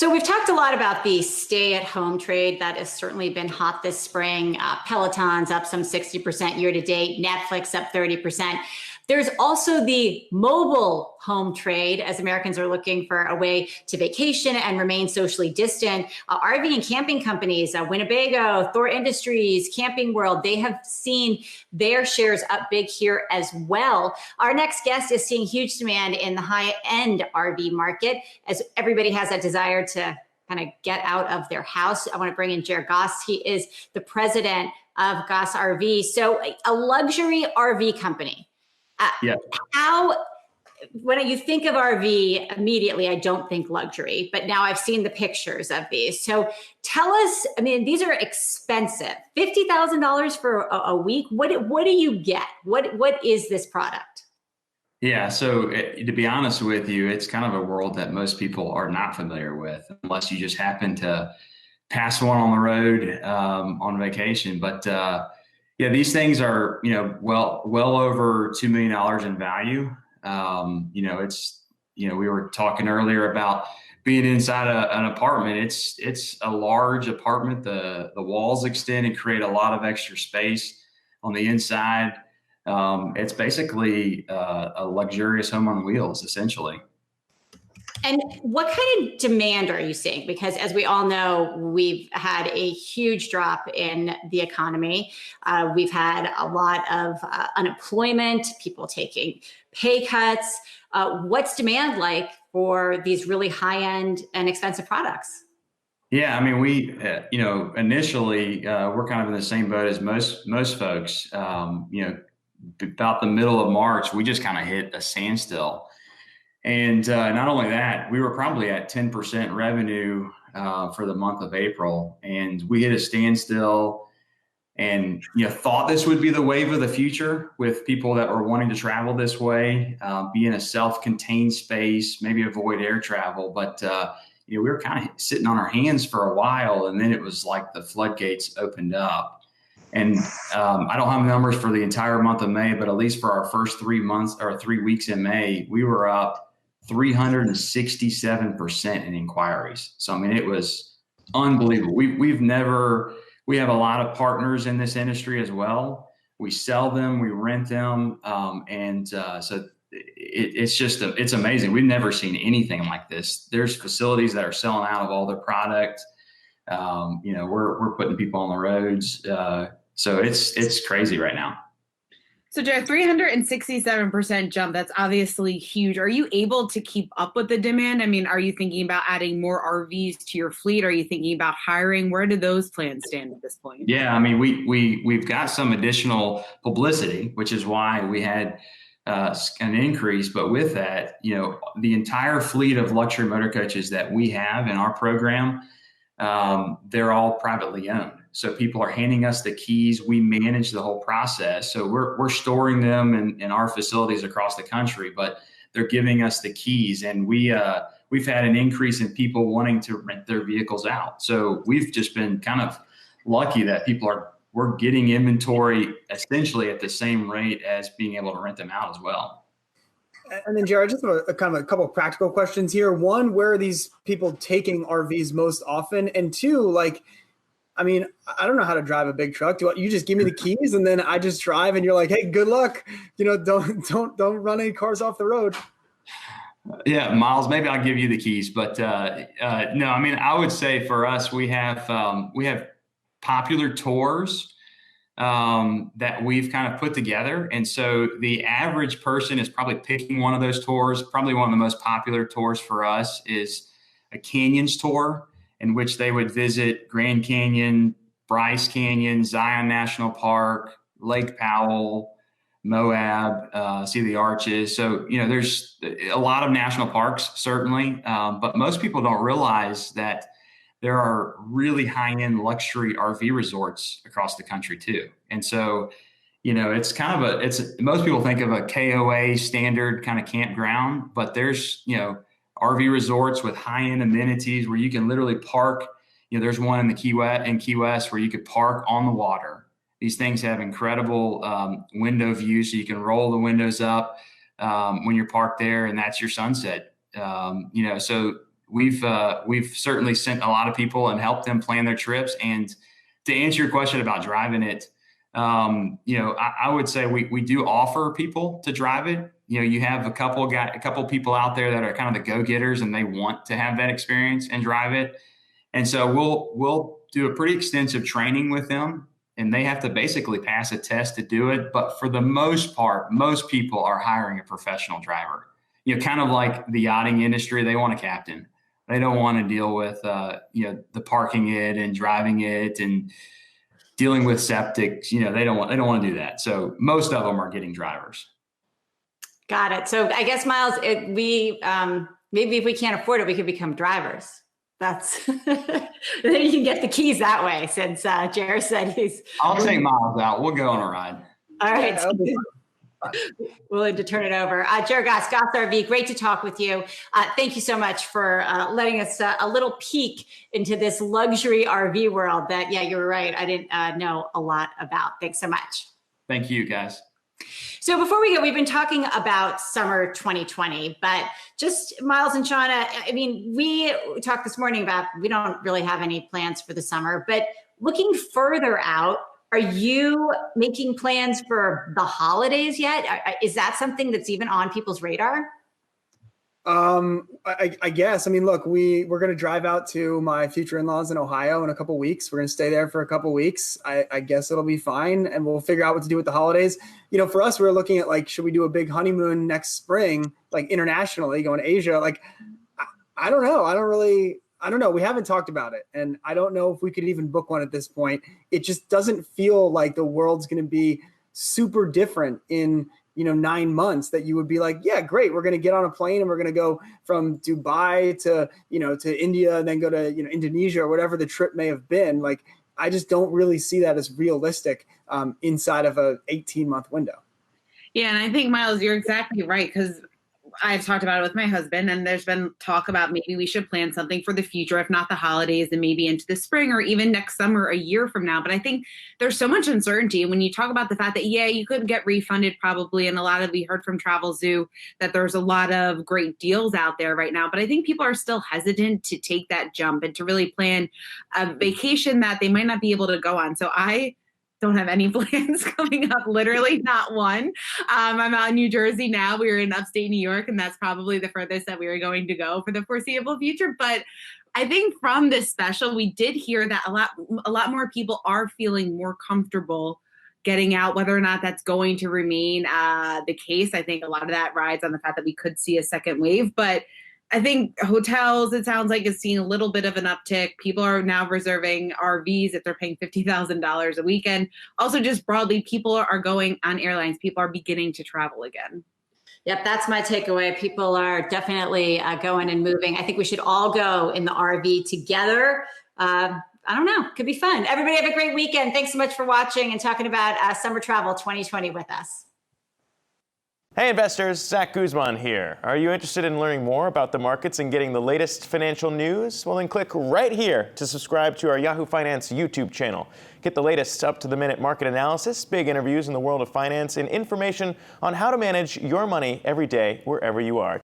So we've talked a lot about the stay-at-home trade that has certainly been hot this spring. Peloton's up some 60% year to date, Netflix up 30%. There's also the mobile home trade as Americans are looking for a way to vacation and remain socially distant. RV and camping companies, Winnebago, Thor Industries, Camping World, they have seen their shares up big here as well. Our next guest is seeing huge demand in the high-end RV market as everybody has that desire to kind of get out of their house. I want to bring in Jer Goss. He is the president of Goss RVs. So a luxury RV company. Yeah. When you think of RV, immediately, I don't think luxury, but now I've seen the pictures of these. So tell us, I mean, these are expensive. $50,000 for a week. What do you get? What is this product? Yeah. So to be honest with you, it's kind of a world that most people are not familiar with unless you just happen to pass one on the road on vacation. But yeah, these things are, well over $2 million in value. We were talking earlier about being inside an apartment. It's a large apartment. The walls extend and create a lot of extra space on the inside. It's basically a luxurious home on wheels, essentially. And what kind of demand are you seeing? Because as we all know, we've had a huge drop in the economy. We've had a lot of unemployment, people taking pay cuts. What's demand like for these really high-end and expensive products? Yeah, I mean, we, initially, we're kind of in the same boat as most folks. About the middle of March, we just kind of hit a standstill. And not only that, we were probably at 10% revenue for the month of April, and we hit a standstill and thought this would be the wave of the future with people that were wanting to travel this way, be in a self-contained space, maybe avoid air travel. But we were kind of sitting on our hands for a while, and then it was like the floodgates opened up. And I don't have numbers for the entire month of May, but at least for our first 3 months or 3 weeks in May, we were up 367% in inquiries. So, I mean, it was unbelievable. We have a lot of partners in this industry as well. We sell them, we rent them. So it's amazing. We've never seen anything like this. There's facilities that are selling out of all their product. We're putting people on the roads. So it's crazy right now. So Jer, 367% jump, that's obviously huge. Are you able to keep up with the demand? I mean, are you thinking about adding more RVs to your fleet? Are you thinking about hiring? Where do those plans stand at this point? Yeah, I mean, we've got some additional publicity, which is why we had an increase. But with that, the entire fleet of luxury motor coaches that we have in our program, they're all privately owned. So people are handing us the keys. We manage the whole process. So we're storing them in our facilities across the country, but they're giving us the keys. And we've had an increase in people wanting to rent their vehicles out. So we've just been kind of lucky that we're getting inventory essentially at the same rate as being able to rent them out as well. And then, Jared, just a couple of practical questions here. One, where are these people taking RVs most often? And two, I mean, I don't know how to drive a big truck. You just give me the keys and then I just drive and you're like, hey, good luck. Don't run any cars off the road. Yeah, Miles, maybe I'll give you the keys, but no, I mean, I would say for us, we have popular tours that we've kind of put together. And so the average person is probably picking one of those tours. Probably one of the most popular tours for us is a canyons tour, in which they would visit Grand Canyon, Bryce Canyon, Zion National Park, Lake Powell, Moab, see the arches. So, there's a lot of national parks, certainly, but most people don't realize that there are really high-end luxury RV resorts across the country too. And so, it's kind of most people think of a KOA standard kind of campground, but there's, RV resorts with high-end amenities where you can literally park. There's one in Key West where you could park on the water. These things have incredible window view, so you can roll the windows up when you're parked there, and that's your sunset. So we've certainly sent a lot of people and helped them plan their trips. And to answer your question about driving it, I would say we do offer people to drive it. You have a couple people out there that are kind of the go-getters and they want to have that experience and drive it. And so we'll do a pretty extensive training with them, and they have to basically pass a test to do it. But for the most part, most people are hiring a professional driver. Kind of like the yachting industry, they want a captain. They don't want to deal with the parking it and driving it and dealing with septics. They don't want to do that. So most of them are getting drivers. Got it. So I guess, Miles, maybe if we can't afford it, we could become drivers. That's then you can get the keys that way. Since Jer said I'll take Miles out. We'll go on a ride. All right. Willing to turn it over. Jer Goss, Goss RV, great to talk with you. Thank you so much for letting us a little peek into this luxury RV world that, yeah, you're right, I didn't know a lot about. Thanks so much. Thank you, guys. So before we go, we've been talking about summer 2020, but just Miles and Shauna, I mean, we talked this morning about we don't really have any plans for the summer, but looking further out, are you making plans for the holidays yet? Is that something that's even on people's radar? I guess. I mean, look, we're going to drive out to my future in-laws in Ohio in a couple weeks. We're going to stay there for a couple weeks. I guess it'll be fine, and we'll figure out what to do with the holidays. For us, we're looking at should we do a big honeymoon next spring, internationally, going to Asia? I don't know. I don't know. We haven't talked about it, and I don't know if we could even book one at this point. It just doesn't feel like the world's going to be super different in 9 months that you would be like, yeah, great. We're going to get on a plane and we're going to go from Dubai to India and then go to, Indonesia or whatever the trip may have been. I just don't really see that as realistic inside of a 18-month window. Yeah. And I think, Miles, you're exactly right. Because I've talked about it with my husband, and there's been talk about maybe we should plan something for the future, if not the holidays, and maybe into the spring or even next summer, a year from now. But I think there's so much uncertainty. And when you talk about the fact that, yeah, you could get refunded probably, and we heard from Travel Zoo that there's a lot of great deals out there right now. But I think people are still hesitant to take that jump and to really plan a vacation that they might not be able to go on. So I don't have any plans coming up, literally not one. I'm out in New Jersey now. We were in upstate New York, and that's probably the furthest that we are going to go for the foreseeable future. But I think from this special, we did hear that a lot more people are feeling more comfortable getting out. Whether or not that's going to remain the case, I think a lot of that rides on the fact that we could see a second wave. But I think hotels, it sounds like, is seeing a little bit of an uptick. People are now reserving RVs if they're paying $50,000 a weekend. Also, just broadly, people are going on airlines. People are beginning to travel again. Yep, that's my takeaway. People are definitely going and moving. I think we should all go in the RV together. I don't know. Could be fun. Everybody have a great weekend. Thanks so much for watching and talking about summer travel 2020 with us. Hey investors, Zach Guzman here. Are you interested in learning more about the markets and getting the latest financial news? Well, then click right here to subscribe to our Yahoo Finance YouTube channel. Get the latest up-to-the-minute market analysis, big interviews in the world of finance, and information on how to manage your money every day wherever you are.